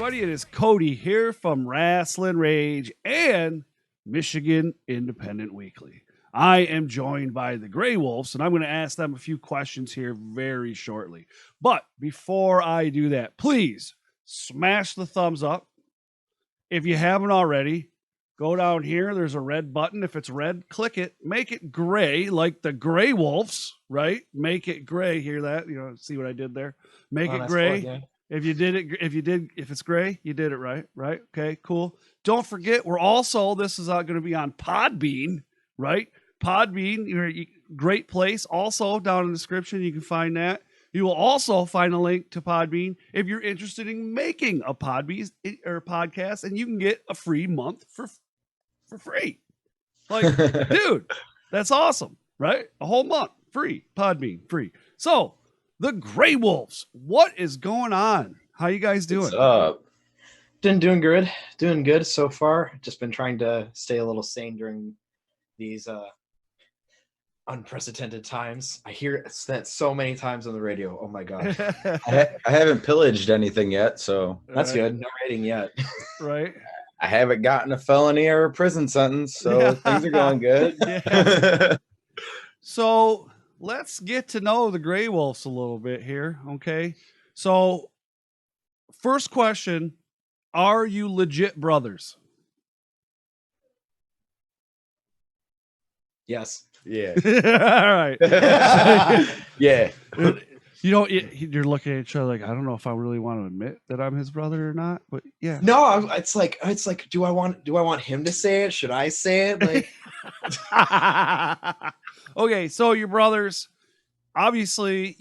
everybody. It is Cody here from Rasslin Rage and Michigan Independent Weekly. I am joined by the Grey Wolves, and I'm going to ask them a few questions here very shortly. But before I do that, please smash the thumbs up. If you haven't already, go down here. There's a red button. If it's red, click it. Make it gray, like the Grey Wolves, right? Make it gray. Hear that? You know, see what I did there? Make it gray. Cool, yeah. If it's gray, you did it right? Okay, cool. Don't forget, we're also, this is going to be on Podbean, right? Podbean, great place. Also, down in the description, you can find that. You will also find a link to Podbean if you're interested in making a podcast, and you can get a free month for free. Like, dude, that's awesome, right? A whole month free, Podbean free. So, the Grey Wolves, what is going on? How you guys doing? What's up? Doing good so far. Just been trying to stay a little sane during these unprecedented times. I hear that so many times on the radio. Oh my god. I haven't pillaged anything yet, so that's good. No rating yet. Right. I haven't gotten a felony or a prison sentence, so things are going good. Yeah. So let's get to know the Grey Wolves a little bit here, okay? So first question, are you legit brothers? Yes. Yeah. All right. Yeah. You know, you're looking at each other like, I don't know if I really want to admit that I'm his brother or not, but yeah. No, it's like, do I want him to say it? Should I say it? Like, okay, so your brothers, obviously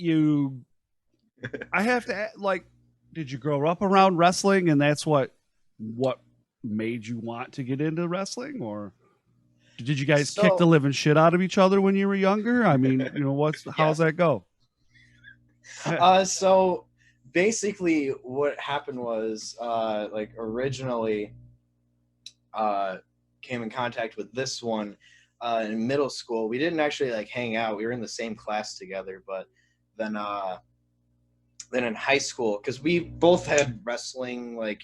I have to, like, did you grow up around wrestling and that's what made you want to get into wrestling, or did you guys kick the living shit out of each other when you were younger? I mean, you know, how's that go? So basically what happened was, like, originally came in contact with this one in middle school. We didn't actually like hang out. We were in the same class together, but then in high school, because we both had wrestling, like,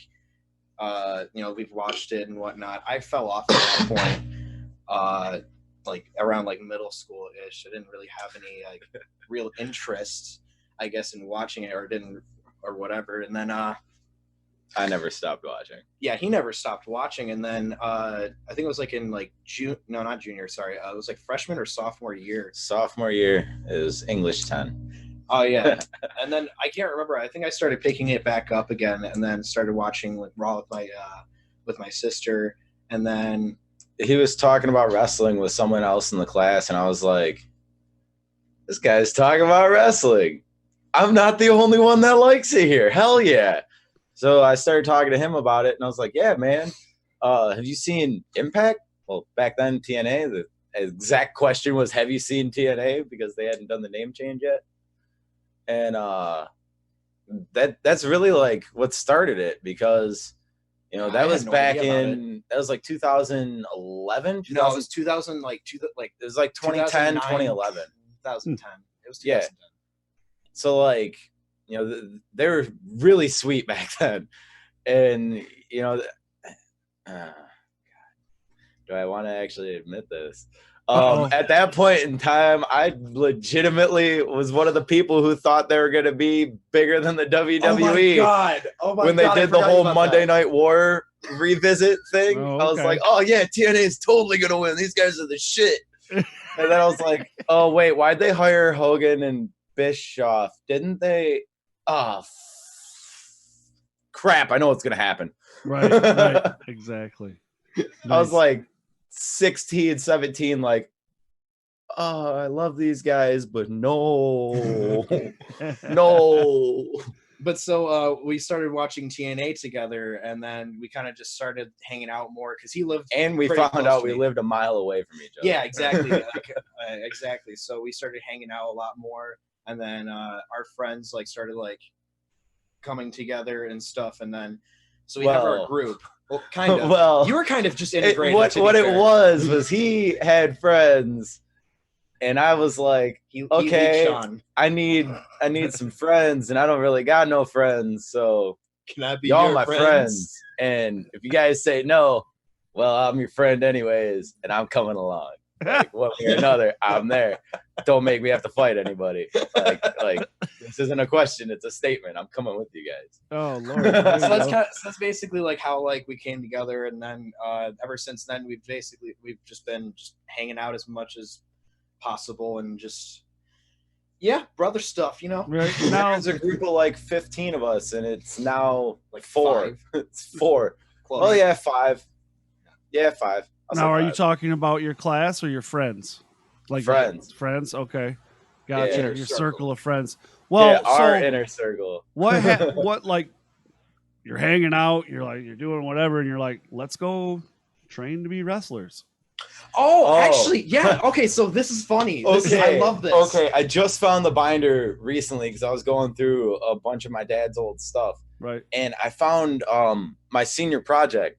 you know, we've watched it and whatnot. I fell off at that point, like around like middle school ish. I didn't really have any like real interest, I guess, in watching it, or whatever. And then I never stopped watching. Yeah, he never stopped watching. And then I think it was like in like not junior, sorry. It was like freshman or sophomore year. Sophomore year is English 10. Oh yeah. And then I can't remember. I think I started picking it back up again, and then started watching like Raw with my sister. And then he was talking about wrestling with someone else in the class, and I was like, this guy's talking about wrestling. I'm not the only one that likes it here. Hell yeah. So I started talking to him about it, and I was like, yeah, man, have you seen Impact? Well, back then, TNA, the exact question was, have you seen TNA? Because they hadn't done the name change yet. And that's really like what started it, because, you know, that was back in, that was like 2011. No, it was 2000, it was like 2010, 2011. 2010. It was 2010. Yeah. So, like, you know, they were really sweet back then. And, you know, do I want to actually admit this? At that point in time, I legitimately was one of the people who thought they were going to be bigger than the WWE. Oh my God. When they did the whole Monday Night War revisit thing. Oh, okay. I was like, oh yeah, TNA is totally going to win. These guys are the shit. And then I was like, oh wait, why'd they hire Hogan and Bischoff? Didn't they? Oh, crap. I know what's going to happen. Right. Exactly. Nice. I was like 16, 17, like, oh, I love these guys, but no. But so we started watching TNA together, and then we kind of just started hanging out more because he lived, and we found out we lived a mile away from each other. Yeah, exactly. Exactly. So we started hanging out a lot more, and then our friends like started like coming together and stuff, and then so we have our group. Well, kind of. Well, you were kind of just integrated. What it was he had friends, and I was like, okay, I need some friends, and I don't really got no friends, so Can I be y'all your my friends. And if you guys say no, well, I'm your friend anyways, and I'm coming along. Like one way or another, I'm there. Don't make me have to fight anybody. Like this isn't a question; it's a statement. I'm coming with you guys. Oh Lord. There So you that's go. that's basically like how like we came together, and then ever since then we've just been hanging out as much as possible, and just brother stuff, you know. Right now, There's a group of like 15 of us, and it's now Like 4. 5. It's 4. Close. Oh yeah, 5. Yeah, 5. I'll say now, are you 5. talking about your class or your friends? Like Friends. Friends. Okay, gotcha. Yeah. Inner Your circle. circle of friends. Well, Yeah, our so inner circle. what like you're hanging out, you're doing whatever, and you're like, let's go train to be wrestlers. Oh, actually, yeah. Okay, so this is funny. I love this. Okay, I just found the binder recently because I was going through a bunch of my dad's old stuff, Right. and I found my senior project.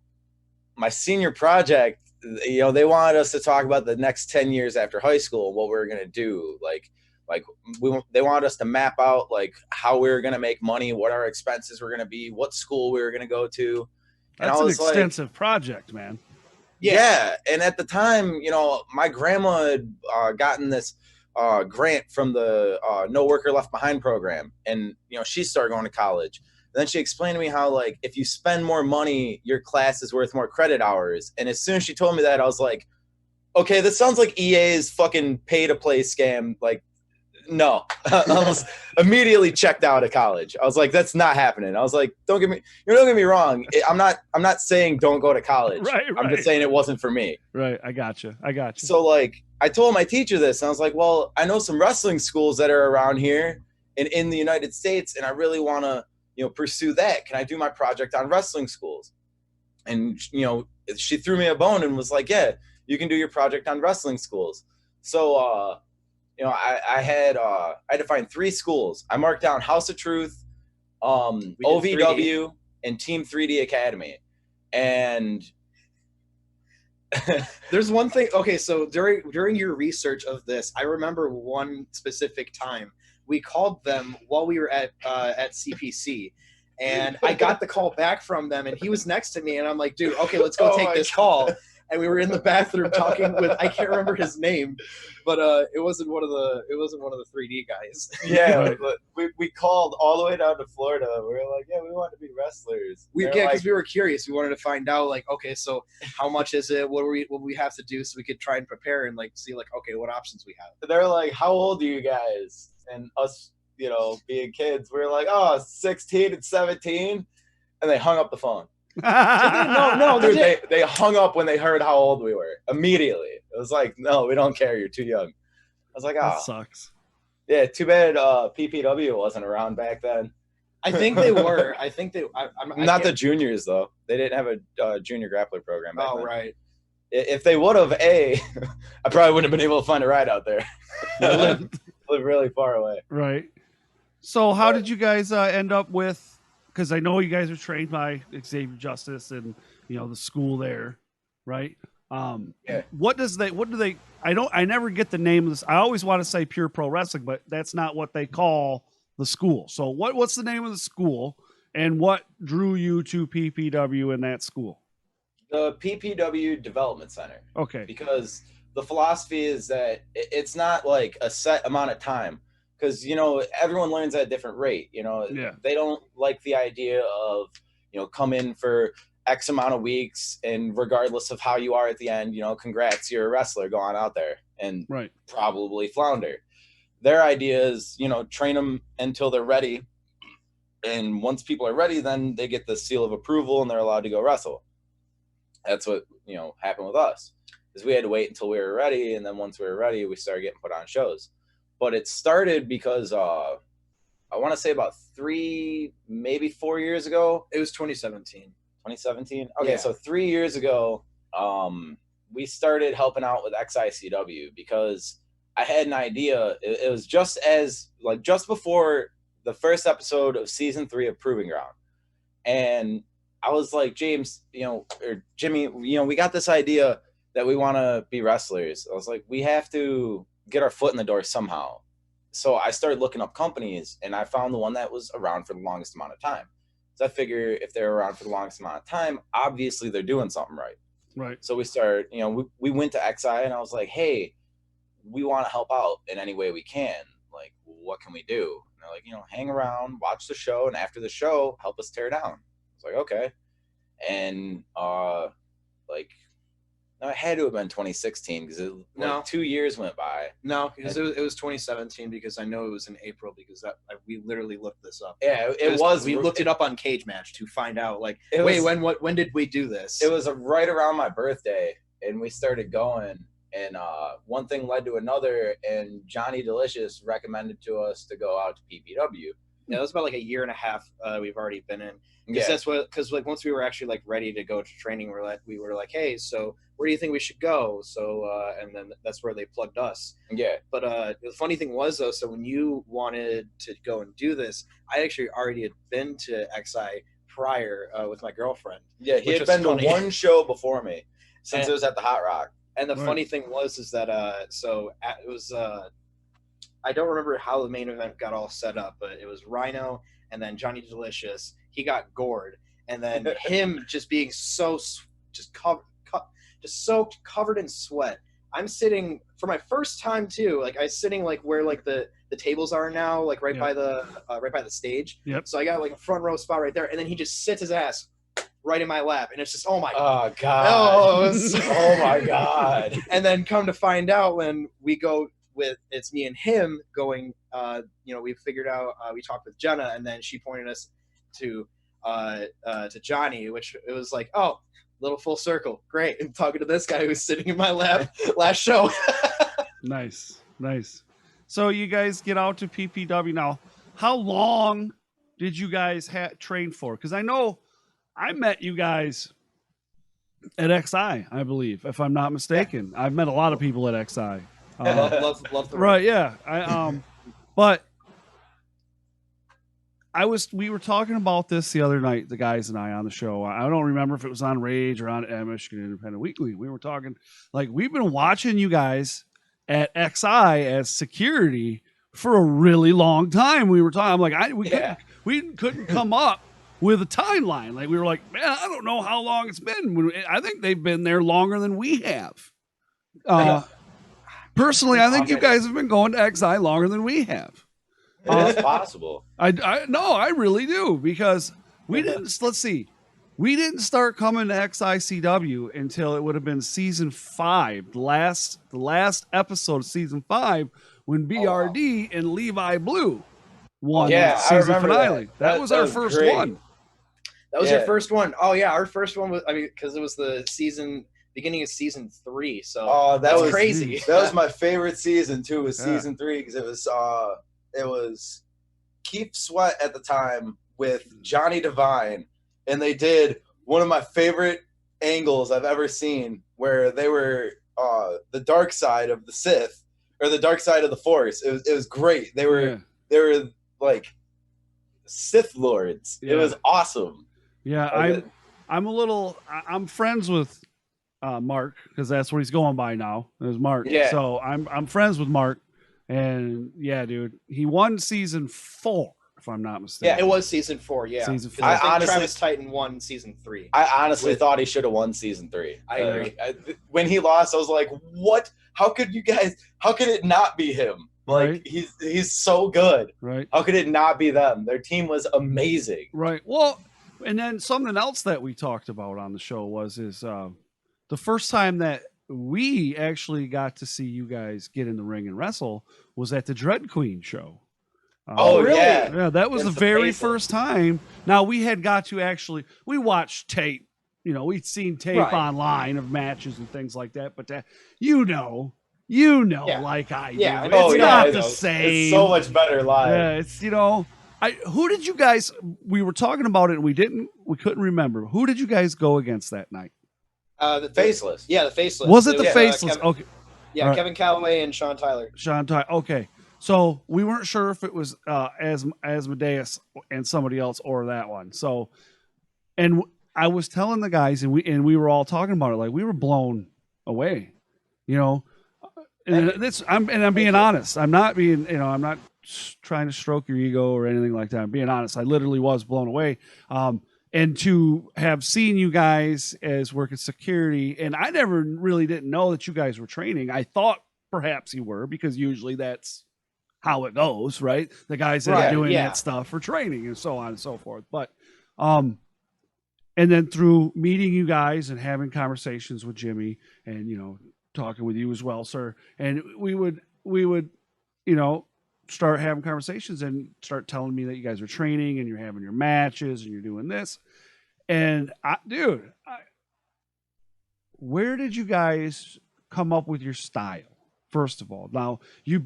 My senior project, you know, they wanted us to talk about the next 10 years after high school, what we were gonna do. They wanted us to map out like how we were gonna make money, what our expenses were gonna be, what school we were gonna go to. And That's I an was like, extensive project, man. yeah. And at the time, you know, my grandma had gotten this grant from the No Worker Left Behind program. And, you know, she started going to college. And then she explained to me how, like, if you spend more money, your class is worth more credit hours. And as soon as she told me that, I was like, okay, this sounds like EA's fucking pay-to-play scam. Like, no. I almost immediately checked out of college. I was like, that's not happening. I was like, don't get me wrong. I'm not saying don't go to college. Right. I'm just saying it wasn't for me. Right. I gotcha. So like I told my teacher this, and I was like, well, I know some wrestling schools that are around here and in the United States, and I really want to, you know, pursue that. Can I do my project on wrestling schools? And, you know, she threw me a bone and was like, yeah, you can do your project on wrestling schools. So, you know, I had to find 3 schools. I marked down House of Truth, OVW, and Team 3D Academy. And there's one thing. Okay, so during your research of this, I remember one specific time we called them while we were at CPC, and I got the call back from them, and he was next to me, and I'm like, dude, okay, let's go take this call. And we were in the bathroom talking with, I can't remember his name, but it wasn't one of the 3D guys. Yeah, Right. but we called all the way down to Florida. We were like, yeah, we want to be wrestlers. Because we were curious. We wanted to find out, like, okay, so how much is it? What we have to do so we could try and prepare and like see like, okay, what options we have. They're like, how old are you guys? And us, you know, being kids, we were like, oh, 16 and 17, and they hung up the phone. No, dude, they hung up when they heard how old we were immediately. It was like, no, we don't care. You're too young. I was like, oh, That sucks. yeah, too bad PPW wasn't around back then. I think they were. I think they. Not the juniors though. They didn't have a junior grappler program back then. Right. If they would have, I probably wouldn't have been able to find a ride out there. I live really far away. Right. So how did you guys end up with? Because I know you guys are trained by Xavier Justice and, you know, the school there, right? Yeah. What do they? I never get the name of this. I always want to say Pure Pro Wrestling, but that's not what they call the school. So what's the name of the school, and what drew you to PPW in that school? The PPW Development Center. Okay. Because the philosophy is that it's not like a set amount of time. Because, you know, everyone learns at a different rate. You know, They don't like the idea of, you know, come in for X amount of weeks, and regardless of how you are at the end, you know, congrats, you're a wrestler, go on out there and probably flounder. Their idea is, you know, train them until they're ready. And once people are ready, then they get the seal of approval and they're allowed to go wrestle. That's what, you know, happened with us. Is we had to wait until we were ready. And then once we were ready, we started getting put on shows. But it started because I want to say about 3, maybe 4 years ago. It was 2017. 2017? Okay, Yeah. So 3 years ago, we started helping out with XICW because I had an idea. It was just before the first episode of season 3 of Proving Ground. And I was like, James, you know, or Jimmy, you know, we got this idea that we want to be wrestlers. I was like, we have to get our foot in the door somehow. So I started looking up companies, and I found the one that was around for the longest amount of time. So I figure if they're around for the longest amount of time, obviously they're doing something right. Right. So we started, we went to XI, and I was like, hey, we want to help out in any way we can. Like, what can we do? And they're like, hang around, watch the show, and after the show, help us tear down. I was like, okay. And no, it had to have been 2016 because 2 years went by. No, because it was 2017 because I know it was in April because we literally looked this up. Yeah, it was. We looked it up on Cage Match to find out when did we do this? It was right around my birthday, and we started going, and one thing led to another, and Johnny Delicious recommended to us to go out to PPW. Yeah, it was about like a year and a half we've already been in. Yeah. Because once we were actually like ready to go to training, we were like, hey, so where do you think we should go? So and then that's where they plugged us. Yeah. But the funny thing was though, so when you wanted to go and do this, I actually already had been to XI prior with my girlfriend. Yeah, he had been to one show before me since it was at the Hot Rock. And the funny thing is that it was I don't remember how the main event got all set up, but it was Rhino and then Johnny Delicious. He got gored, and then him just being so covered in sweat. I'm sitting for my first time too. Like I was sitting like where like the tables are now, like right by the stage. Yep. So I got like a front row spot right there, and then he just sits his ass right in my lap, and it's just oh my god, oh my god. And then come to find out when we go it's me and him going. We figured out. We talked with Jenna, and then she pointed us to Johnny, which it was like, oh, little full circle, great. And talking to this guy who was sitting in my lap last show. Nice. So you guys get out to PPW now. How long did you guys train for? Because I know I met you guys at XI, I believe, if I'm not mistaken. Yeah. I've met a lot of people at XI. Love the right, yeah. But we were talking about this the other night, the guys and I on the show. I don't remember if it was on Rage or on Michigan Independent Weekly. We were talking like we've been watching you guys at XI as security for a really long time. We were talking. I'm like, we couldn't come up with a timeline. Like we were like, man, I don't know how long it's been. I think they've been there longer than we have. Personally, I think you guys have been going to XI longer than we have. It's possible. I really do because we didn't. Let's see, we didn't start coming to XICW until it would have been season 5, the last episode of season 5 when BRD and Levi Blue won season finale. That was our first one. That was your first one. Oh yeah, our first one was. I mean, because it was the beginning of season 3. So that was crazy. That was my favorite season too. Was season 3 because it was Keith Sweat at the time with Johnny Devine, and they did one of my favorite angles I've ever seen, where they were the dark side of the Sith or the dark side of the Force. It was great. They were like Sith lords. Yeah. It was awesome. Yeah, I'm friends with Mark because that's what he's going by now. Is Mark. Yeah. So I'm friends with Mark. And yeah, dude, he won season 4, if I'm not mistaken. Yeah, it was season 4. Yeah, season 4. I think Travis Titan won season 3. I honestly thought he should have won season 3. I agree. When he lost, I was like, "What? How could it not be him? Like right. he's so good. Right? How could it not be them? Their team was amazing. Right. Well, and then something else that we talked about on the show was the first time that we actually got to see you guys get in the ring and wrestle was at the Dread Queen show. Really? Yeah, that was the very first time. Now we had got to we watched tape. We'd seen tape online of matches and things like that. But like I do. Yeah, it's not the same. It's so much better live. Yeah, it's who did you guys? We were talking about it and we couldn't remember. Who did you guys go against that night? The Faceless. Yeah, the Faceless. Was it the Faceless? Okay. Yeah, right. Kevin Calloway and Sean Tyler. Okay. So we weren't sure if it was Asmodeus and somebody else or that one. So, and I was telling the guys, and we were all talking about it, like we were blown away, And I'm being honest. I'm not being, I'm not trying to stroke your ego or anything like that. I'm being honest, I literally was blown away. And to have seen you guys as working security, and I never really didn't know that you guys were training. I thought perhaps you were, because usually that's how it goes, right? The guys that are doing that stuff for training and so on and so forth. But, and then through meeting you guys and having conversations with Jimmy and, you know, talking with you as well, sir. And we would, you know, start having conversations and start telling me that you guys are training and you're having your matches and you're doing this. And where did you guys come up with your style? First of all, now you're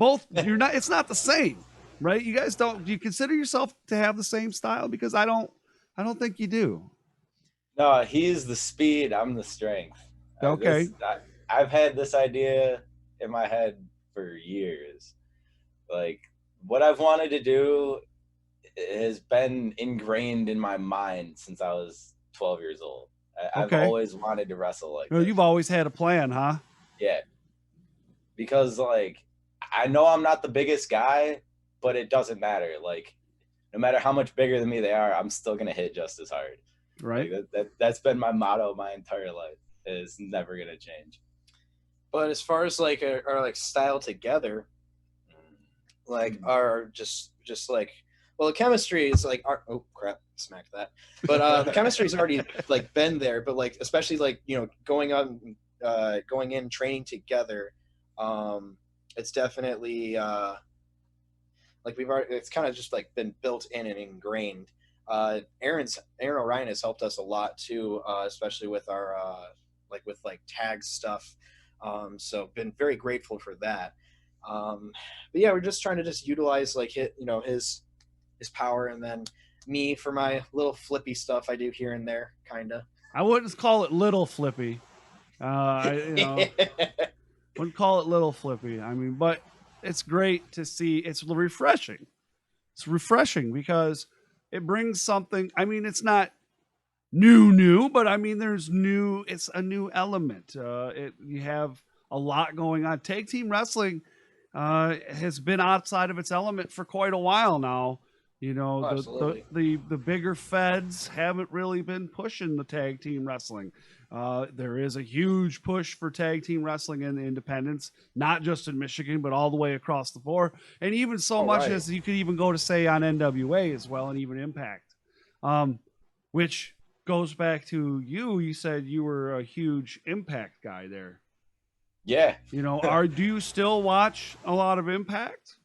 not, it's not the same, right? You guys do you consider yourself to have the same style? Because I don't think you do. No, he's the speed. I'm the strength. Okay. I've had this idea in my head for years. Like, what I've wanted to do has been ingrained in my mind since I was 12 years old. I've always wanted to wrestle like this. You've always had a plan, huh? Yeah. Because, like, I know I'm not the biggest guy, but it doesn't matter. Like, no matter how much bigger than me they are, I'm still going to hit just as hard. Right. Like, that's been my motto my entire life. It's never going to change. But as far as, like, our like, style together, like, our just like, well, the chemistry is, like, oh, crap, smacked that. But the chemistry's already, like, been there. But, like, especially, like, you know, going in, training together, it's definitely like it's kind of just like been built in and ingrained. Aaron O'Ryan has helped us a lot too, especially with our like tag stuff. So been very grateful for that. But yeah, we're just trying to just utilize like his power, and then me for my little flippy stuff I do here and there, kind of. I wouldn't call it little flippy. Wouldn't call it little flippy. I mean, but it's great to see. It's refreshing. It's refreshing because it brings something. I mean, it's not new, but I mean, it's a new element. You have a lot going on. Tag team wrestling has been outside of its element for quite a while now. You know, the bigger feds haven't really been pushing the tag team wrestling. There is a huge push for tag team wrestling in the independents, not just in Michigan, but all the way across the board. And even so much as you could even go to say on NWA as well, and even Impact, which goes back to you. You said you were a huge Impact guy there. Yeah. You know, do you still watch a lot of Impact?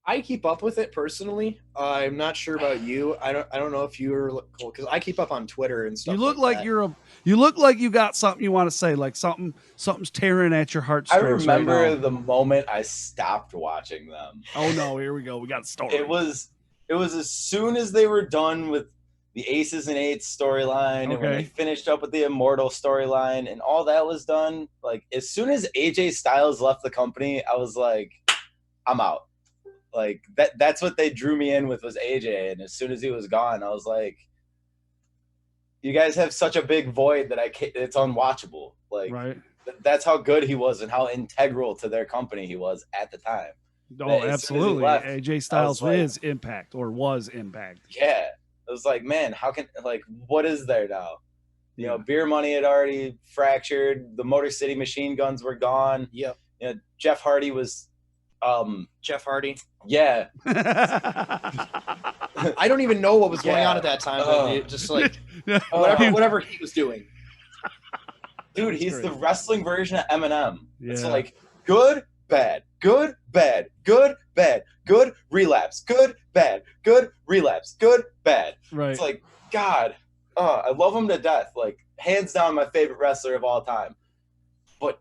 I keep up with it personally. I'm not sure about you. I don't know if you're cool, because I keep up on Twitter and stuff. You look like you look like you got something you want to say, like something's tearing at your heartstrings. I remember right the moment I stopped watching them. Oh no, here we go. We got a story. It was as soon as they were done with the Aces and Eights storyline, and when they finished up with the Immortal storyline, and all that was done. Like, as soon as AJ Styles left the company, I was like, I'm out. Like, that's what they drew me in with, was AJ. And as soon as he was gone, I was like, you guys have such a big void that it's unwatchable. Like, that's how good he was and how integral to their company he was at the time. Oh, absolutely. Left, AJ Styles is Impact, or was Impact. Yeah. It was like, man, what is there now? You know, Beer Money had already fractured. The Motor City Machine Guns were gone. Yep. You know, Jeff Hardy was... Jeff Hardy. Yeah. I don't even know what was going on at that time. But just like whatever he was doing. Dude, he's the wrestling version of Eminem. Yeah. It's like good, bad, good, bad, good, bad, good, relapse, good, bad, good, relapse, good, bad. Right. It's like, God, I love him to death. Like, hands down my favorite wrestler of all time. But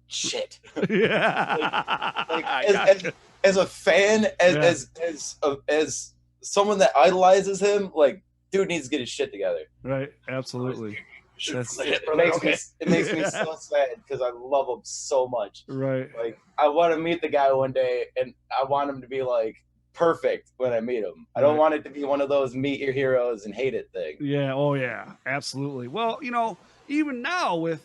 shit. Yeah. As a fan, as someone that idolizes him, like, dude needs to get his shit together. Right. Absolutely. It makes me so sad because I love him so much. Right. Like, I want to meet the guy one day, and I want him to be like perfect when I meet him. I don't want it to be one of those meet your heroes and hate it thing. Yeah. Oh yeah. Absolutely. Well, you know, even now with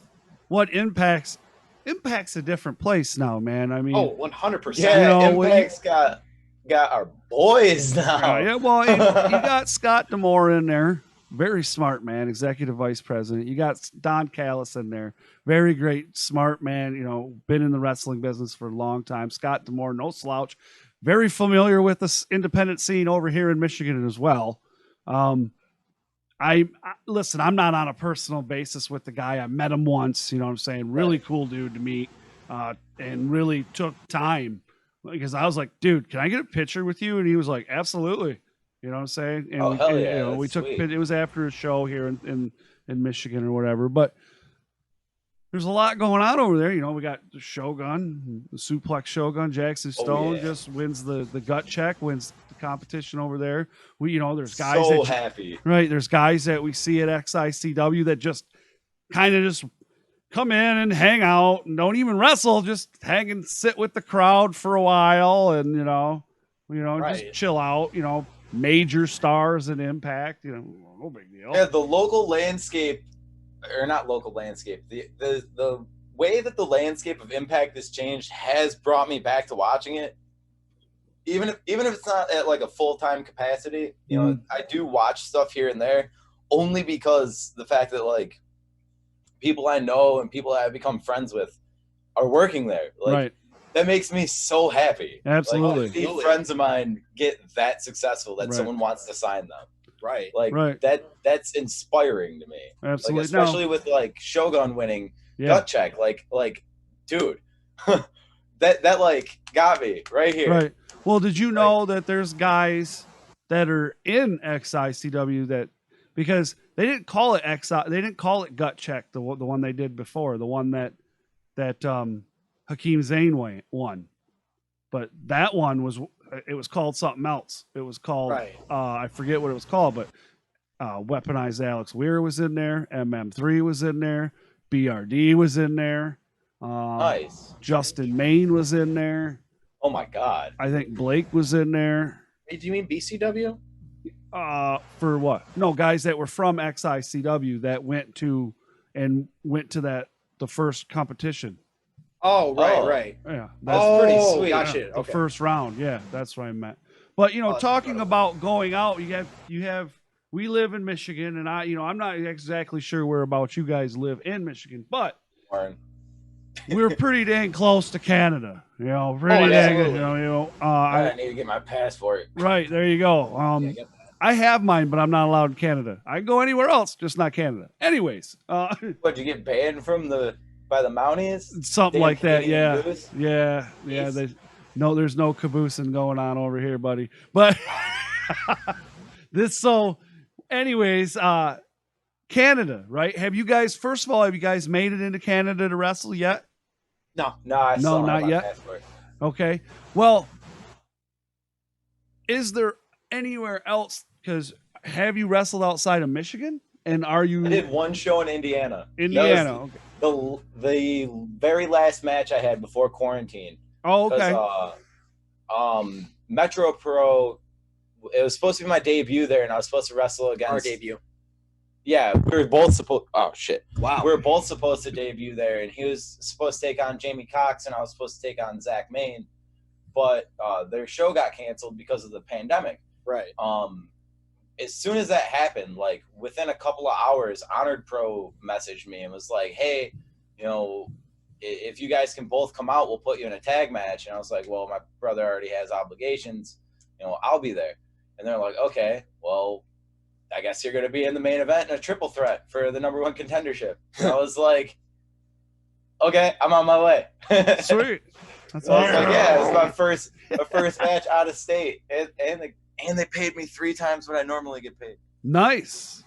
what Impact's a different place now, man. I mean, 100%. Yeah, you know, Impact's got got our boys now. Yeah, well, you got Scott Demore in there. Very smart man, executive vice president. You got Don Callis in there. Very great, smart man. You know, been in the wrestling business for a long time. Scott Demore, no slouch. Very familiar with this independent scene over here in Michigan as well. Listen, I'm not on a personal basis with the guy. I met him once, you know what I'm saying? Really cool dude to meet, and really took time because I was like, dude, can I get a picture with you? And he was like, absolutely. You know what I'm saying? And hell yeah, you know, we took sweet. it was after a show here in Michigan or whatever, but there's a lot going on over there. You know, we got the Shogun, the suplex Shogun. Jackson Stone just wins the gut check, wins the competition over there. We, you know, there's guys happy. Right. There's guys that we see at XICW that just kind of just come in and hang out and don't even wrestle, just hang and sit with the crowd for a while and, you know, just chill out, you know, major stars and Impact, you know, no big deal. Yeah, the local landscape, or not local landscape, the way that the landscape of Impact has changed has brought me back to watching it. Even if it's not at like a full-time capacity, you know, I do watch stuff here and there only because the fact that like people I know and people I've become friends with are working there. Like that makes me so happy. Absolutely. Like, to see friends of mine get that successful that someone wants to sign them. Right. Like that's inspiring to me. Absolutely. Like, especially with like Shogun winning gut check. Like dude, that like got me right here. Right. Well, did you know that there's guys that are in XICW that because they didn't call it they didn't call it gut check, the one they did before, the one that Hakeem Zayn won. But that one was called something else. It was called I forget what it was called, but Weaponized Alex Weir was in there, MM3 was in there, BRD was in there. Nice. Justin Main was in there. Oh my God. I think Blake was in there. Hey, do you mean BCW? For what? No, guys that were from XICW that went to the first competition. Oh, right. Yeah. That's pretty sweet. Gotcha. The first round. Yeah, that's what I meant. But you know, talking about going out, you have we live in Michigan and I'm not exactly sure whereabouts you guys live in Michigan, but we're pretty dang close to Canada. You know, pretty dang. I need to get my passport. Right there, you go. I have mine, but I'm not allowed in Canada. I can go anywhere else, just not Canada. Anyways, what, you get banned from by the Mounties? Something like that. Yeah. There's no caboosing going on over here, buddy. But anyways, Canada, right? Have you guys made it into Canada to wrestle yet? No, not yet. Passport. Okay. Well, is there anywhere else? Because have you wrestled outside of Michigan? And are you? I did one show in Indiana. Okay. The very last match I had before quarantine. Oh, okay. Metro Pro. It was supposed to be my debut there, and I was supposed to wrestle against our debut. Yeah, we were both supposed. Oh shit! Wow. We were both supposed to debut there, and he was supposed to take on Jamie Cox, and I was supposed to take on Zach Main, but their show got canceled because of the pandemic. Right. As soon as that happened, like within a couple of hours, Honored Pro messaged me and was like, "Hey, you know, if you guys can both come out, we'll put you in a tag match." And I was like, "Well, my brother already has obligations. You know, I'll be there." And they're like, "Okay, well, I guess you're going to be in the main event in a triple threat for the #1 contendership." And I was like, "Okay, I'm on my way." Sweet. That's awesome. I was like, "Yeah, it's my first match out of state, and they paid me 3 times what I normally get paid." Nice.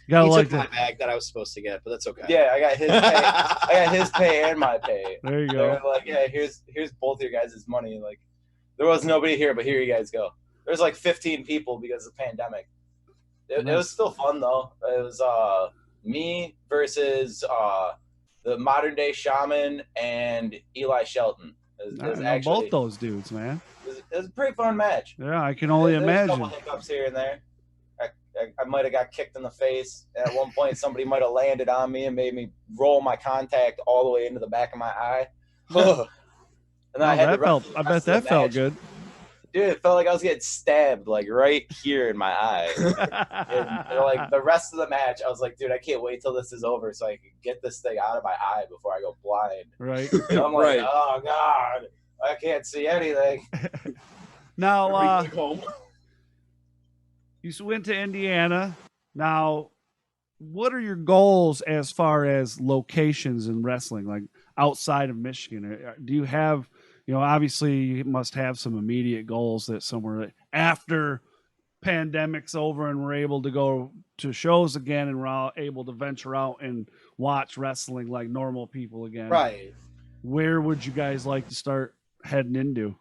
Gotta like my bag that I was supposed to get, but that's okay. Yeah, I got his pay. I got his pay and my pay. There you go. They're like, "Yeah, here's both your guys' money." Like, there was nobody here, but here you guys go. There's like 15 people because of the pandemic. It was still fun though. It was me versus the modern day Shaman and Eli Shelton. It was actually both those dudes, man. It was a pretty fun match. Yeah, I can only imagine. A couple hiccups here and there. I might have got kicked in the face. At one point, somebody might have landed on me and made me roll my contact all the way into the back of my eye. And then I bet that felt good. Dude, it felt like I was getting stabbed, like right here in my eye. And like the rest of the match, I was like, dude, I can't wait till this is over so I can get this thing out of my eye before I go blind. Right. And I'm like, Right. oh God, I can't see anything. Now, home. you went to Indiana. Now, what are your goals as far as locations in wrestling, like outside of Michigan? Do you have, obviously you must have some immediate goals that somewhere after pandemic's over and we're able to go to shows again and we're able to venture out and watch wrestling like normal people again. Right. Where would you guys like to start heading into?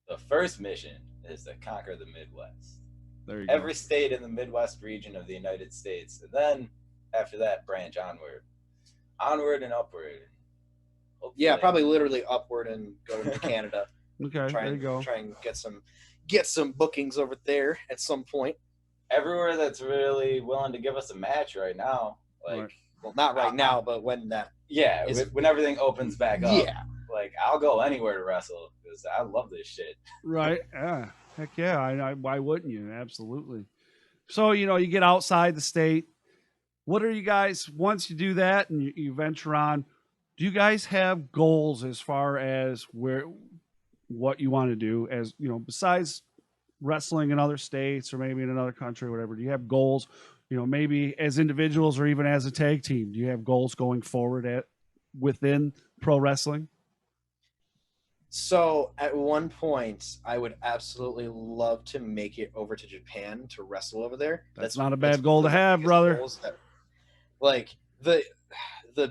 The first mission is to conquer the Midwest. There you Every state in the Midwest region of the United States. And then after that, branch onward and upward. Hopefully. Yeah, probably literally upward and go to Canada. Okay, there you go. Try and get some bookings over there at some point. Everywhere that's really willing to give us a match right now. Like, Right. Well, not right now, but when that. Yeah, when everything opens back up. Yeah. Like, I'll go anywhere to wrestle because I love this shit. Right. Yeah. Heck yeah. I why wouldn't you? Absolutely. So, you get outside the state. What are you guys, once you do that and you venture on, do you guys have goals as far as what you want to do as, besides wrestling in other states or maybe in another country or whatever? Do you have goals, maybe as individuals or even as a tag team? Do you have goals going forward within pro wrestling? So at one point, I would absolutely love to make it over to Japan to wrestle over there. That's not a bad goal to have, brother. Like the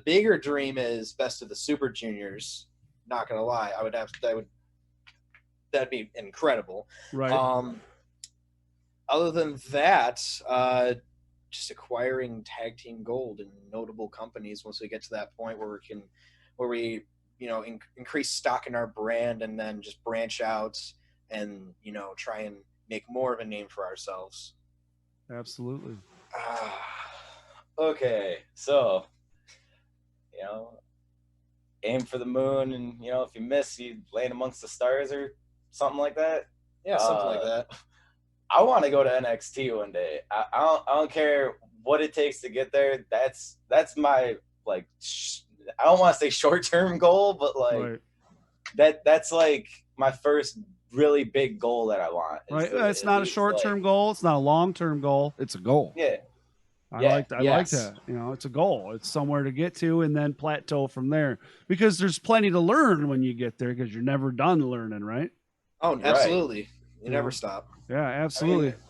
bigger dream is Best of the Super Juniors. Not gonna lie, that'd be incredible. Right. Other than that, just acquiring tag team gold in notable companies once we get to that point where we increase stock in our brand and then just branch out and, try and make more of a name for ourselves. Absolutely. Okay, so, aim for the moon and, if you miss, you land amongst the stars or something like that. Yeah, something like that. I want to go to NXT one day. I don't care what it takes to get there. That's my, like, I don't want to say short-term goal, but like that's like my first really big goal that I want. Right. It's not a short-term goal. It's not a long-term goal. It's a goal. Yeah. I like that. It's a goal. It's somewhere to get to and then plateau from there because there's plenty to learn when you get there because you're never done learning, right? Oh, absolutely. You never stop. Yeah, absolutely. I mean,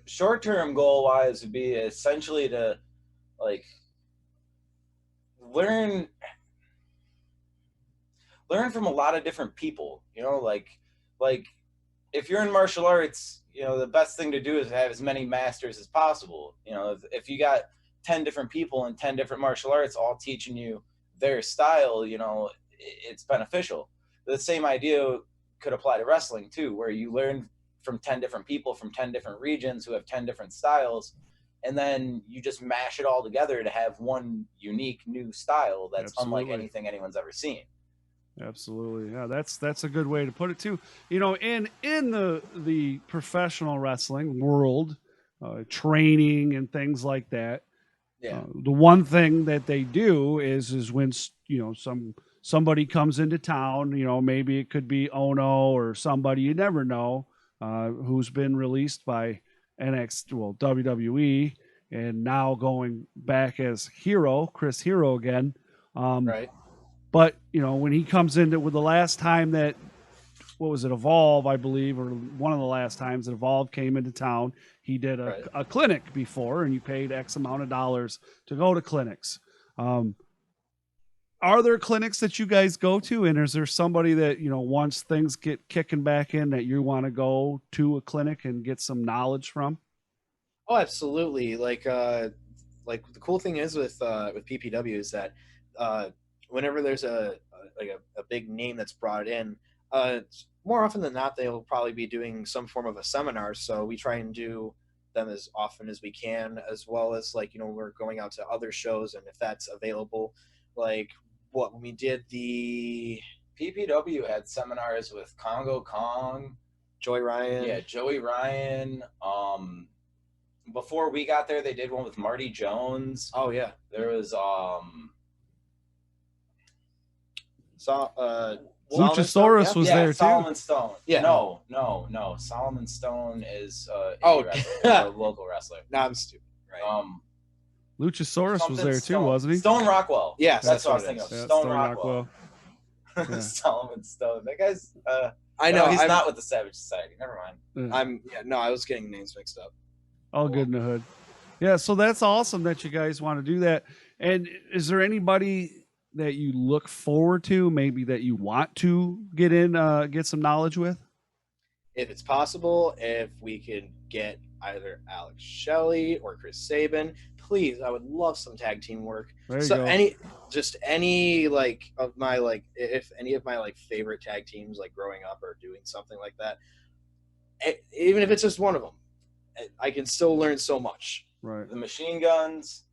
short-term goal-wise would be essentially to like learn from a lot of different people, like if you're in martial arts, the best thing to do is have as many masters as possible. If you got 10 different people in 10 different martial arts all teaching you their style, it's beneficial. The same idea could apply to wrestling too, where you learn from 10 different people from 10 different regions who have 10 different styles, and then you just mash it all together to have one unique new style that's unlike anything anyone's ever seen. Absolutely. Yeah, that's a good way to put it too. In the professional wrestling world, training and things like that. Yeah. The one thing that they do is when somebody comes into town, maybe it could be Ono or somebody you never know, who's been released by WWE and now going back as Chris Hero again. Right. But, when he comes into with the last time that, what was it, Evolve, I believe, or one of the last times that Evolve came into town, he did a clinic before, and you paid X amount of dollars to go to clinics. Are there clinics that you guys go to? And is there somebody that, once things get kicking back in that you want to go to a clinic and get some knowledge from? Oh, absolutely. Like the cool thing is with PPW is that whenever there's a big name that's brought in, more often than not, they'll probably be doing some form of a seminar. So we try and do them as often as we can, as well as we're going out to other shows, and if that's available, when we did the PPW had seminars with Congo Kong, Joey Ryan. Yeah, Joey Ryan. Before we got there, they did one with Marty Jones. Oh yeah. There was Luchasaurus was there too. Solomon Stone. Yeah. No. Solomon Stone is a local wrestler. Nah, I'm stupid. Right. Luchasaurus was there too, wasn't he? Stone Rockwell. Yes, that's what I was thinking of. Yeah, Stone Rockwell. Yeah. Solomon Stone. That guy's. I know he's not with the Savage Society. Never mind. I was getting names mixed up. All good in the hood. Yeah, so that's awesome that you guys want to do that. And is there anybody that you look forward to, maybe that you want to get some knowledge with? If it's possible, if we could get either Alex Shelley or Chris Sabin, please, I would love some tag team work. There you go. Any like of my like, if any of my like favorite tag teams like growing up are doing something like that, even if it's just one of them, I can still learn so much. Right. The Machine Guns,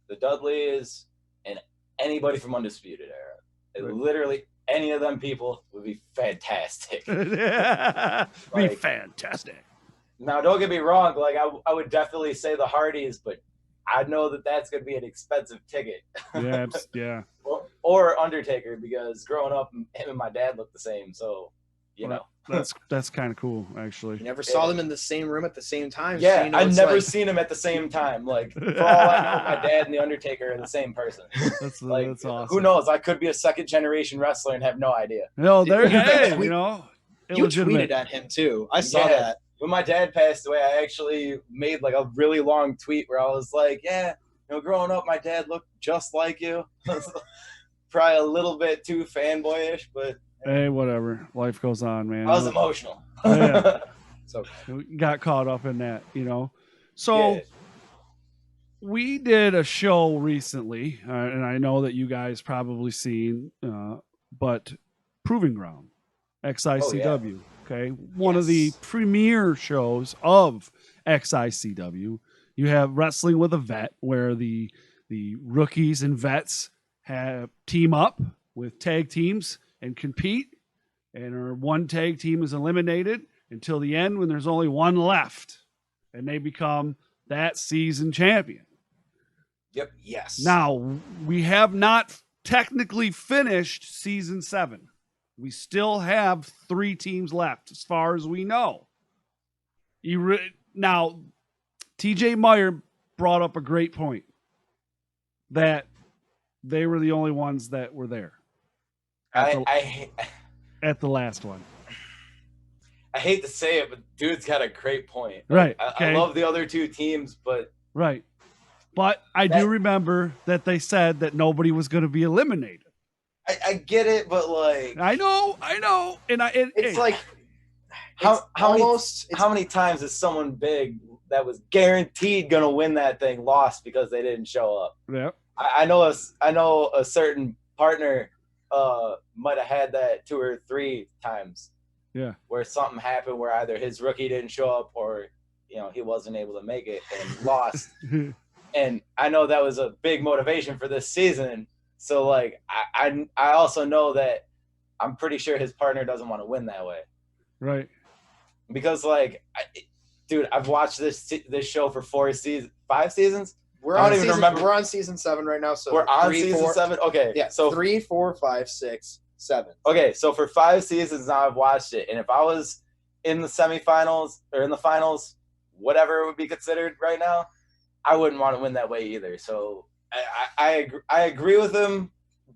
the Dudleys, and anybody from Undisputed Era. Right. Literally any of them people would be fantastic. Be fantastic. Now, don't get me wrong. Like I would definitely say the Hardys, but I know that that's going to be an expensive ticket. Yeah. Or Undertaker, because growing up, him and my dad looked the same. So, you know. That's kind of cool, actually. You never saw them in the same room at the same time. Yeah, so you know, I've never seen them at the same time. Like, for all I know, my dad and the Undertaker are the same person. That's awesome. Who knows? I could be a second generation wrestler and have no idea. No, there Hey, you know. You tweeted at him too. I saw that. When my dad passed away, I actually made like a really long tweet where I was like, yeah, growing up, my dad looked just like you. Probably a little bit too fanboyish, but hey, whatever. Life goes on, man. I was emotional. Yeah. So got caught up in that, So we did a show recently, and I know that you guys probably seen, but Proving Ground, XICW. Okay, one of the premier shows of XICW. You have Wrestling with a Vet, where the rookies and vets have team up with tag teams and compete, and one tag team is eliminated until the end when there's only one left, and they become that season champion. Yep. Yes. Now, we have not technically finished season 7. We still have 3 teams left as far as we know. Now, TJ Meyer brought up a great point that they were the only ones that were there at the last one. I hate to say it, but dude's got a great point. Right. I love the other 2 teams, but right. But I do remember that they said that nobody was going to be eliminated. I get it, but like I know, and it's like how many times is someone big that was guaranteed gonna win that thing lost because they didn't show up? Yeah, I know a certain partner might have had that 2 or 3 times. Yeah, where something happened where either his rookie didn't show up or he wasn't able to make it and lost. And I know that was a big motivation for this season. So, like, I also know that I'm pretty sure his partner doesn't want to win that way. Right. Because, like, dude, I've watched this show for 5 seasons. I don't even remember. We're on season 7 right now. So we're on season 7? Okay. Yeah, so 3, 4, 5, 6, 7. Okay, so for 5 seasons now I've watched it. And if I was in the semifinals or in the finals, whatever it would be considered right now, I wouldn't want to win that way either. So I agree with him,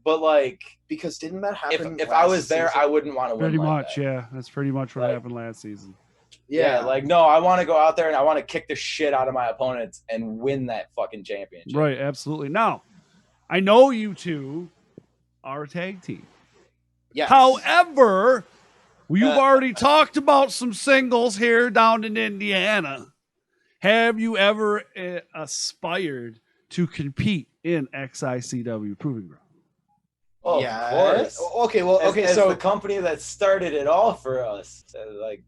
but like, because didn't that happen? If I was there, I wouldn't want to win. Pretty much, yeah. That's pretty much what happened last season. Yeah, like no, I want to go out there and I want to kick the shit out of my opponents and win that fucking championship. Right, absolutely. Now, I know you 2 are a tag team. Yes. However, you've already talked about some singles here down in Indiana. Have you ever aspired to compete in XICW Proving Ground? Oh, yeah. Of course. Okay, well, as so the company that started it all for us, like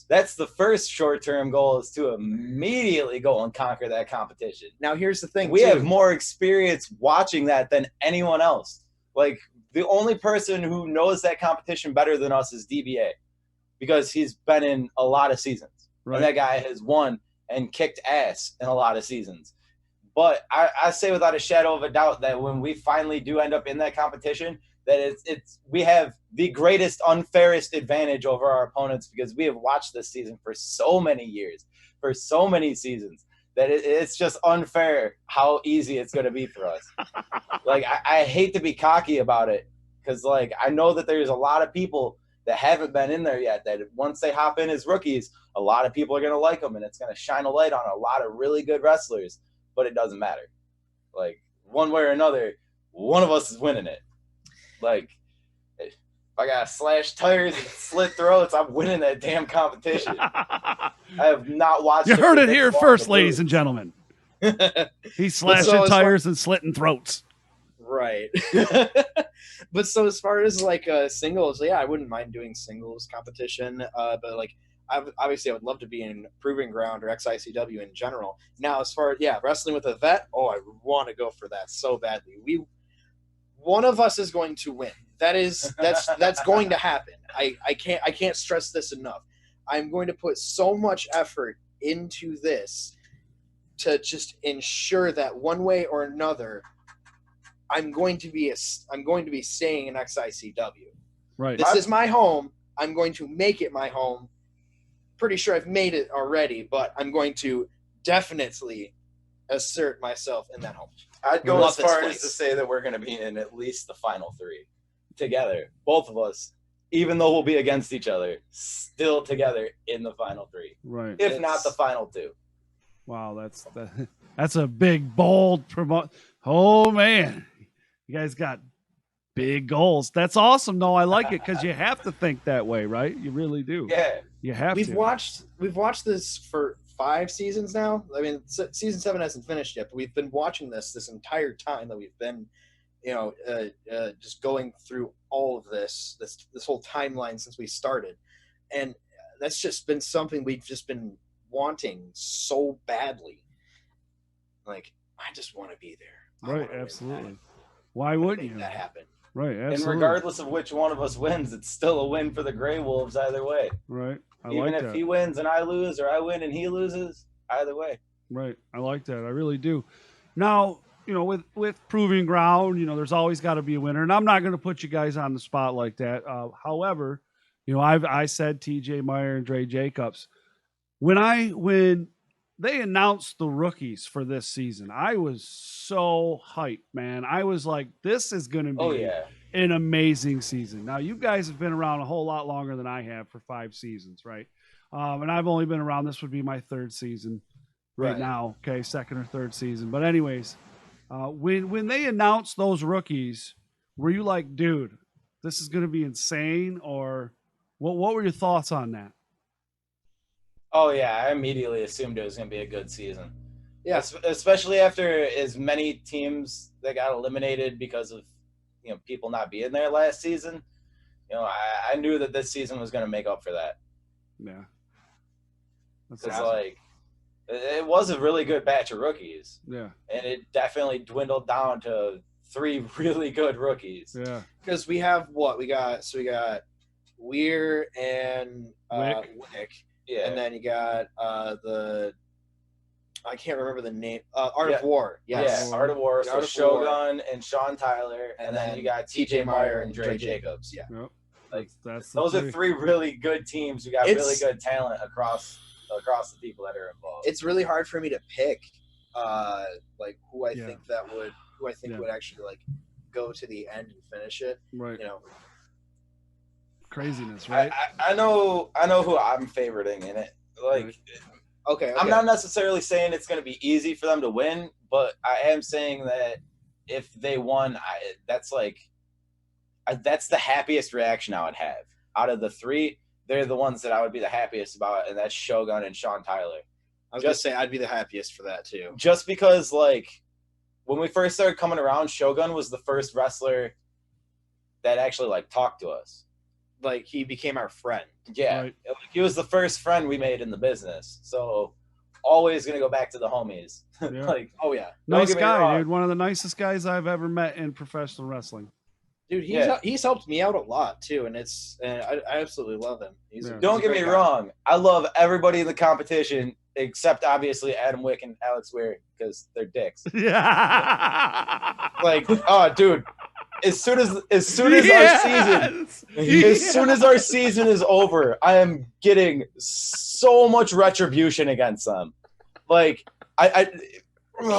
that's the first short-term goal, is to immediately go and conquer that competition. Now, here's the thing. We have more experience watching that than anyone else. Like, the only person who knows that competition better than us is DBA. because he's been in a lot of seasons. Right. And that guy has won and kicked ass in a lot of seasons. But I say without a shadow of a doubt that when we finally do end up in that competition, that we have the greatest, unfairest advantage over our opponents, because we have watched this season for so many years, for so many seasons, that it's just unfair how easy it's going to be for us. Like, I hate to be cocky about it, because, like, I know that there's a lot of people that haven't been in there yet, that once they hop in as rookies, a lot of people are going to like them, and it's going to shine a light on a lot of really good wrestlers, but it doesn't matter. Like, one way or another, one of us is winning it. Like, if I got slashed tires and slit throats, I'm winning that damn competition. I have not watched You it heard for it this here long first, to ladies lose. and gentlemen. He's slashing so as tires and slitting throats. Right. But so as far as like singles, yeah, I wouldn't mind doing singles competition. But like, obviously I would love to be in Proving Ground or XICW in general. Now, as far as wrestling with a vet, I want to go for that so badly. One of us is going to win. That's going to happen. I can't stress this enough. I'm going to put so much effort into this to just ensure that one way or another, I'm going to be staying in XICW. Right. This is my home. I'm going to make it my home. Pretty sure I've made it already, but I'm going to definitely assert myself in that home. I'd go Love as far this as place. to say that we're going to be in at least the final three together, both of us, even though we'll be against each other, still together in the final three, Right. if not the final two. Wow, that's a big, bold promote. Oh man, you guys got big goals. That's awesome. No, I like it because you have to think that way, right? You really do. Yeah. You have We've to. watched this for 5 seasons now. I mean, season 7 hasn't finished yet, but we've been watching this entire time that we've been, just going through all of this whole timeline since we started, and that's just been something we've just been wanting so badly. Like, I just want to be there. Right, absolutely. Why wouldn't you? That happen? Right, absolutely. And regardless of which one of us wins, it's still a win for the Grey Wolves either way. Right. Even if he wins and I lose, or I win and he loses, either way. Right. I like that. I really do. Now, with Proving Ground, there's always got to be a winner. And I'm not going to put you guys on the spot like that. However, I said TJ Meyer and Dre Jacobs. When they announced the rookies for this season, I was so hyped, man. I was like, this is going to be an amazing season. Now, you guys have been around a whole lot longer than I have for 5 seasons, right? And I've only been around. This would be my 3rd season right now. Okay, 2nd or 3rd season. But anyways, when they announced those rookies, were you like, dude, this is going to be insane? Or what were your thoughts on that? Oh, yeah. I immediately assumed it was going to be a good season. Yeah. Especially after as many teams that got eliminated because of people not being there last season. I knew that this season was going to make up for that. Yeah. Because it was a really good batch of rookies. Yeah. And it definitely dwindled down to 3 really good rookies. Yeah. Because we have what? We got Weir and Wick. Yeah. And then you got I can't remember the name. Art of War. Yes. Yeah, Art of War. So Art of Shogun and Sean Tyler. And then you got TJ Meyer and Dre Jacobs. Yeah. Yep. Like, that's those are 3 really good teams who got really good talent across the people that are involved. It's really hard for me to pick who I think would actually go to the end and finish it. Right. Craziness, right? I know who I'm favoriting in it. Okay. I'm not necessarily saying it's going to be easy for them to win, but I am saying that if they won, that's the happiest reaction I would have. Out of the 3, they're the ones that I would be the happiest about, and that's Shogun and Sean Tyler. I was going to say I'd be the happiest for that too. Just because, when we first started coming around, Shogun was the first wrestler that actually, talked to us. He became our friend. Yeah. Right. He was the first friend we made in the business. So, always going to go back to the homies. Yeah. Oh, yeah. Nice guy, dude. One of the nicest guys I've ever met in professional wrestling. Dude, he's helped me out a lot too, and I absolutely love him. Don't get me wrong. I love everybody in the competition except obviously Adam Wick and Alex Weir because they're dicks. Yeah. Like, oh, dude. As soon as our season, as soon as our season is over, I am getting so much retribution against them. Like, I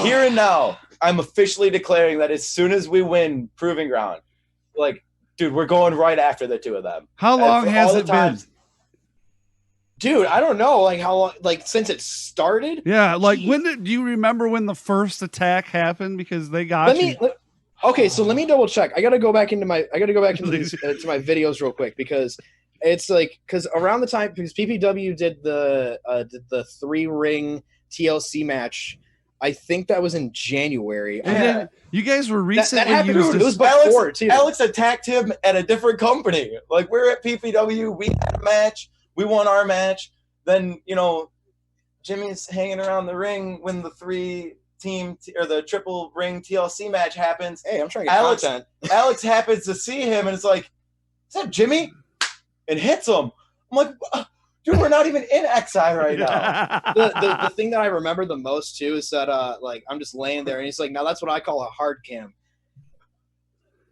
here and now, I'm officially declaring that as soon as we win Proving Ground, like, dude, we're going right after the two of them. How long has it been? Dude, I don't know, like how long, like since it started. Yeah, like do you remember when the first attack happened? Because they got Okay, so let me double check. I gotta go back into my to my videos real quick because it's like around the time because PPW did the 3-ring TLC match. I think that was in January. And then you guys were recently that happened. used It was before too. Alex attacked him at a different company. Like we're at PPW, we had a match, we won our match. Then Jimmy's hanging around the ring when the 3-team or the triple ring TLC match happens. Hey, I'm trying to get content. Alex happens to see him and it's like, is that Jimmy? And hits him. I'm like, dude, we're not even in XI right now. The thing that I remember the most too is that like I'm just laying there and he's like, now that's what I call a hard cam.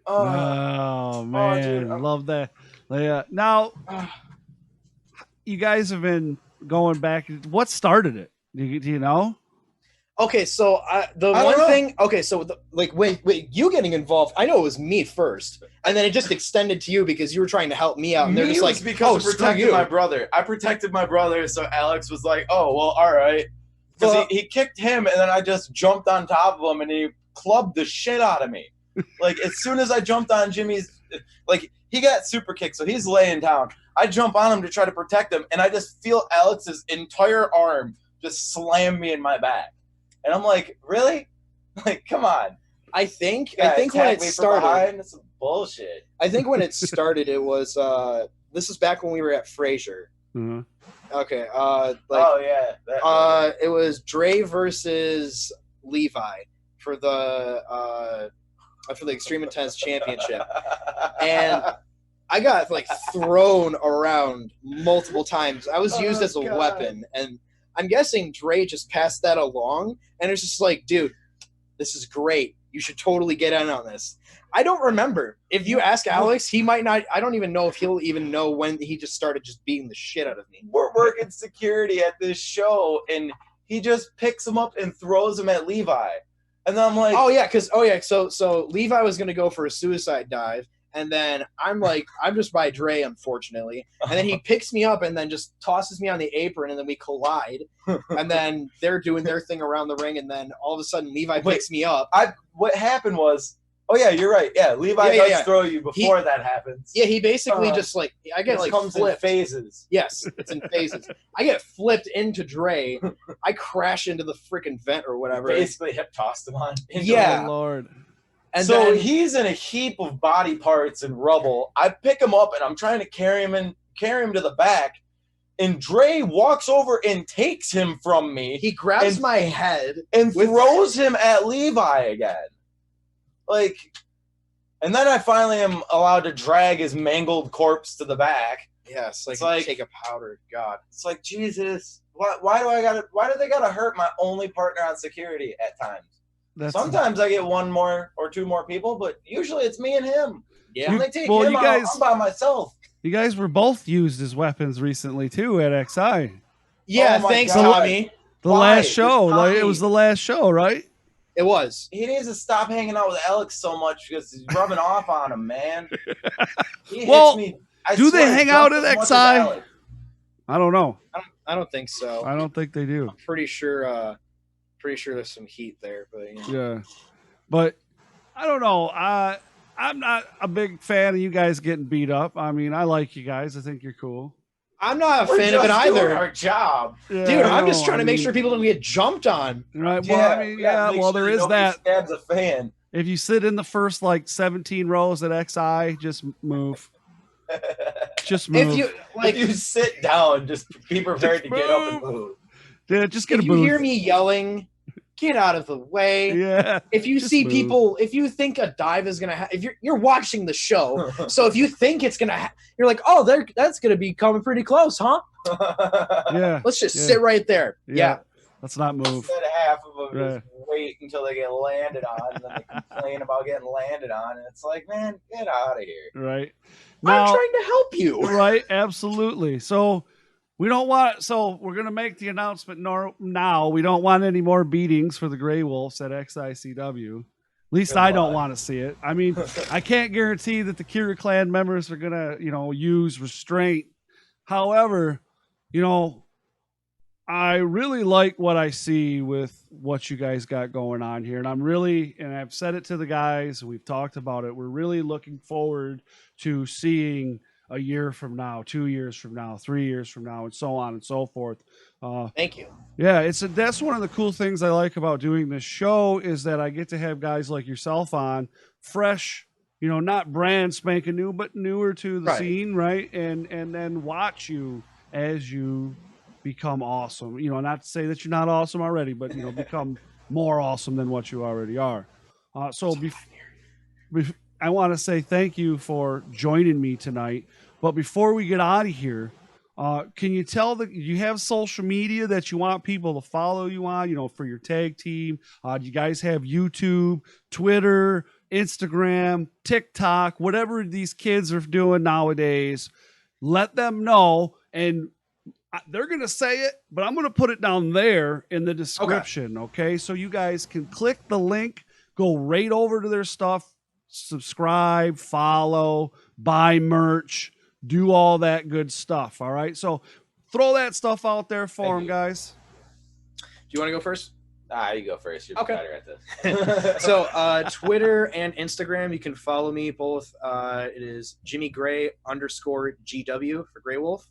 Oh man, dude, I love that. Yeah. Now you guys have been going back. What started it? Do you know? Okay, so wait, you getting involved? I know it was me first, and then it just extended to you because you were trying to help me out, and they're just like, because I protected my brother. I protected my brother, so Alex was like, "Oh, well, all right," because he kicked him, and then I just jumped on top of him, and he clubbed the shit out of me. Like as soon as I jumped on Jimmy's, like he got super kicked, so he's laying down. I jump on him to try to protect him, and I just feel Alex's entire arm just slam me in my back. And I'm like, really? Like, come on. I think when it started, that's some bullshit. I think when it started, it was this is back when we were at Fraser. Mm-hmm. Okay. It was Dre versus Levi for the Extreme Intense Championship, and I got like thrown around multiple times. I was used as a weapon, and I'm guessing Dre just passed that along, and it's just like, dude, this is great. You should totally get in on this. I don't remember. If you ask Alex, he might not. I don't even know if he'll even know when he just started just beating the shit out of me. We're working security at this show, and he just picks him up and throws him at Levi. And then I'm like, So Levi was going to go for a suicide dive. And then I'm just by Dre, unfortunately. And then he picks me up and then just tosses me on the apron, and then we collide. And then they're doing their thing around the ring, and then all of a sudden Levi picks me up. What happened was, oh yeah, you're right. Yeah, Levi does throw you before that happens. Yeah, he basically just I get comes flipped. In phases. Yes, it's in phases. I get flipped into Dre. I crash into the freaking vent or whatever. Basically hip tossed him on. Oh, Lord. And so he's in a heap of body parts and rubble. I pick him up and I'm trying to carry him to the back. And Dre walks over and takes him from me. He grabs my head and throws him at Levi again. Like, and then I finally am allowed to drag his mangled corpse to the back. Yes, it's like take a powder. God, it's like, Jesus. Why do they gotta hurt my only partner on security at times? Sometimes I get one more or two more people, but usually it's me and him. Yeah. When they take him out, I'm by myself. You guys were both used as weapons recently too at XI. Yeah, thanks, Tommy. The last show, it was the last show, right? It was. He needs to stop hanging out with Alex so much because he's rubbing off on him, man. He hits me. Do they hang out at XI? I don't know. I don't think so. I don't think they do. I'm pretty sure there's some heat there, but yeah. But I don't know. I'm not a big fan of you guys getting beat up. I mean, I like you guys. I think you're cool. I'm not a fan of it either. Our job, dude. I'm just trying to make sure people don't get jumped on. Right. Well, there is that. Stabs a fan. If you sit in the first 17 rows at XI, just move. Just move. If you sit down, just be prepared to get up and move. Yeah, just get a booth. booth. You hear me yelling, get out of the way. Yeah. If you Just see move. people, if you think a dive is gonna, if you're watching the show, so if you think it's gonna, you're like, oh, that's gonna be coming pretty close, huh? Yeah. Let's just Yeah. sit right there. Yeah. Let's not move. Instead of half of them Right. just wait until they get landed on, and then they complain about getting landed on, and it's like, man, get out of here. Right. I'm Now, trying to help you. right. Absolutely. So we don't want, so we're going to make the announcement now. We don't want any more beatings for the Grey Wolves at XICW. At least Good I don't luck. want to see it. I mean, I can't guarantee that the Kira clan members are going to, use restraint. However, I really like what I see with what you guys got going on here. And I've said it to the guys, we've talked about it. We're really looking forward to seeing a year from now, 2 years from now, 3 years from now, and so on and so forth. Thank you. Yeah, that's one of the cool things I like about doing this show is that I get to have guys like yourself on, fresh, not brand spanking new, but newer to the Right. scene, right? And then watch you as you become awesome. Not to say that you're not awesome already, but become more awesome than what you already are. I want to say thank you for joining me tonight. But before we get out of here, can you tell that you have social media that you want people to follow you on, for your tag team? Do you guys have YouTube, Twitter, Instagram, TikTok, whatever these kids are doing nowadays? Let them know. And they're going to say it, but I'm going to put it down there in the description. Okay. So you guys can click the link, go right over to their stuff, subscribe, follow, buy merch, do all that good stuff. All right. So throw that stuff out there for them, guys. Do you want to go first? You go first. You're Okay. better at this. So Twitter and Instagram, you can follow me both. It is Jimmy Gray _GW for Grey Wolf.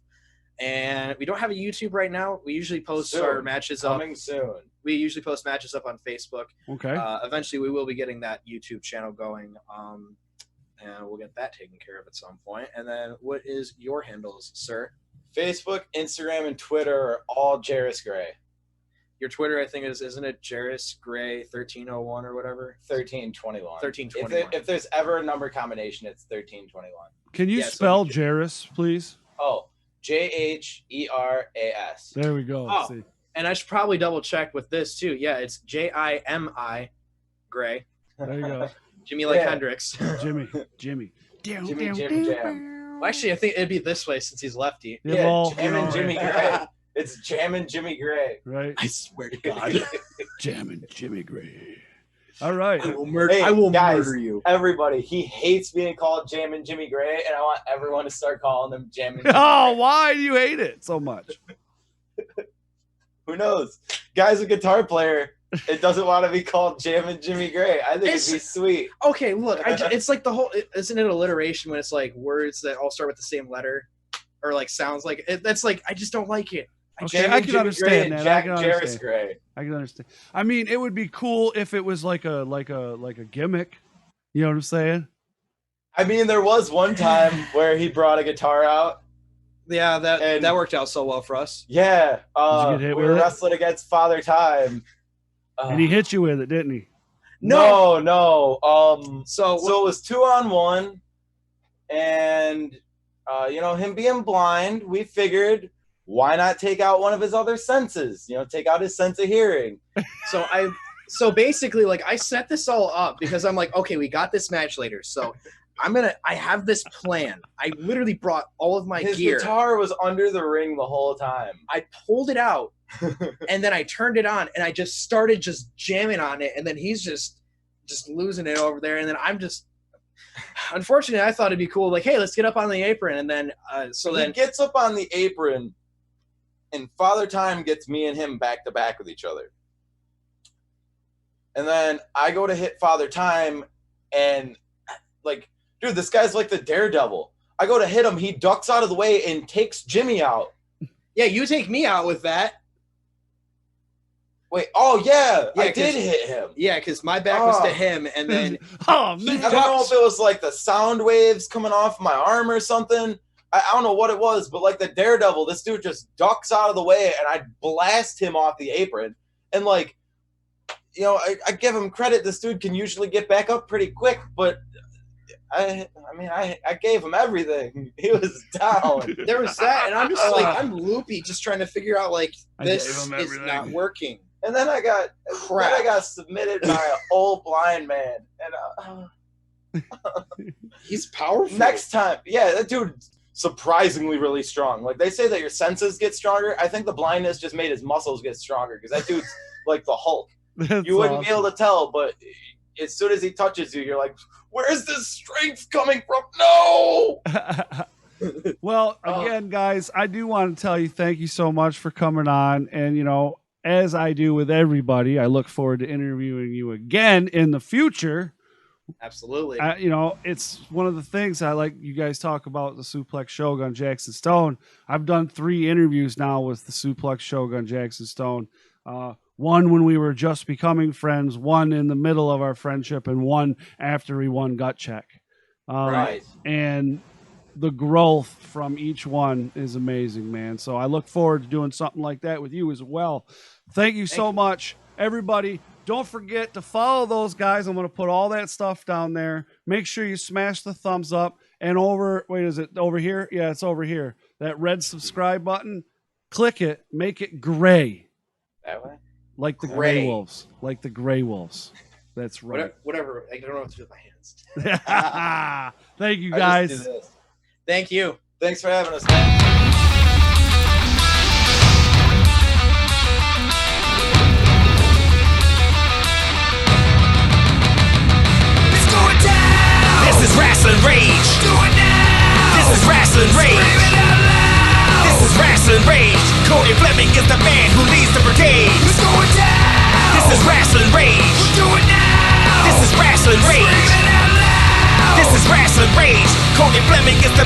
And we don't have a YouTube right now. We usually post our matches Coming soon. We usually post matches up on Facebook. Okay. Eventually, we will be getting that YouTube channel going, and we'll get that taken care of at some point. And then, what is your handles, sir? Facebook, Instagram, and Twitter are all Jheras Grey. Your Twitter, I think, isn't it Jheras Grey 1301 or whatever? 1321. 1321. If there's ever a number combination, it's 1321. Can you Yeah, so spell you Jheras, please? Oh, Jheras. There we go. Oh. See. And I should probably double check with this too. Yeah, it's Jimi Gray. There you go. Jimmy like Yeah. Hendrix. Jimmy. Jimmy Jam. Well, actually, I think it'd be this way since he's lefty. Yeah, well, Jam and Jimmy Gray. It's Jam and Jimmy Gray. Right. I swear to God, Jamming Jimmy Gray. All right. I will murder. Hey, I will guys, murder you. Everybody, he hates being called Jam and Jimmy Gray, and I want everyone to start calling him Jam and Jimmy Oh, Gray. why do you hate it so much? Who knows? Guy's a guitar player. It doesn't want to be called Jam and Jimmy Gray. I think it'd be sweet. Okay, look, it's like the whole. Isn't it alliteration when it's like words that all start with the same letter, or like sounds like it? That's like I just don't like it. Okay, Jam I and can Jimmy understand Gray and that. I Jack can Jheras understand. Grey. I can understand. I mean, it would be cool if it was like a gimmick. You know what I'm saying? I mean, there was one time where he brought a guitar out. Yeah, And- that worked out so well for us. Yeah, Did you get hit we with were it? wrestling against Father Time. And he hit you with it, didn't he? No. So So it was 2-on-1, and him being blind, we figured why not take out one of his other senses? Take out his sense of hearing. So basically, like, I set this all up because I'm like, okay, we got this match later. So I have this plan. I literally brought all of my His gear. guitar was under the ring the whole time. I pulled it out and then I turned it on and I just started just jamming on it. And then he's just losing it over there. And then I'm just, unfortunately, I thought it'd be cool. Like, hey, let's get up on the apron. And then, He gets up on the apron, and Father Time gets me and him back to back with each other. And then I go to hit Father Time, and like, dude, this guy's like the Daredevil. I go to hit him, he ducks out of the way and takes Jimmy out. yeah, you take me out with that. Wait, oh yeah, Yeah, I did hit him. Yeah, because my back was to him. And then Oh He man. I don't know if it was like the sound waves coming off my arm or something. I don't know what it was, but like the Daredevil, this dude just ducks out of the way, and I blast him off the apron. And like, I give him credit. This dude can usually get back up pretty quick, but I gave him everything. He was down. There was that, and I'm just like, I'm loopy, just trying to figure out like this is not working. And then I got submitted by an old blind man, and he's powerful. Next time, yeah, that dude surprisingly really strong. Like they say that your senses get stronger. I think the blindness just made his muscles get stronger because that dude's like the Hulk. You wouldn't be able to tell, but as soon as he touches you, you're like, where's this strength coming from? No! Well, again, guys, I do want to tell you thank you so much for coming on. And, as I do with everybody, I look forward to interviewing you again in the future. Absolutely. It's one of the things I like. You guys talk about the Suplex Shogun Jackson Stone. I've done 3 interviews now with the Suplex Shogun Jackson Stone. One when we were just becoming friends, one in the middle of our friendship, and one after we won Gut Check. Right. And the growth from each one is amazing, man. So I look forward to doing something like that with you as well. Thank you so much, everybody. Don't forget to follow those guys. I'm going to put all that stuff down there. Make sure you smash the thumbs up. And is it over here? Yeah, it's over here. That red subscribe button, click it, make it gray. That way? Like the Grey Wolves. Like the Grey Wolves. That's right. Whatever. I don't know what to do with my hands. Thank you, guys. Thank you. Thanks for having us, man. This is Rasslin Rage. Do it now. This is Rasslin Rage. Scream it out loud. This is Rasslin Rage. Cody Fleming is the man who leads the brigade. Let's go down. This is Rasslin Rage. Do it now. This is Rasslin Rage. Scream it out loud. This is Rasslin Rage. Cody Fleming is the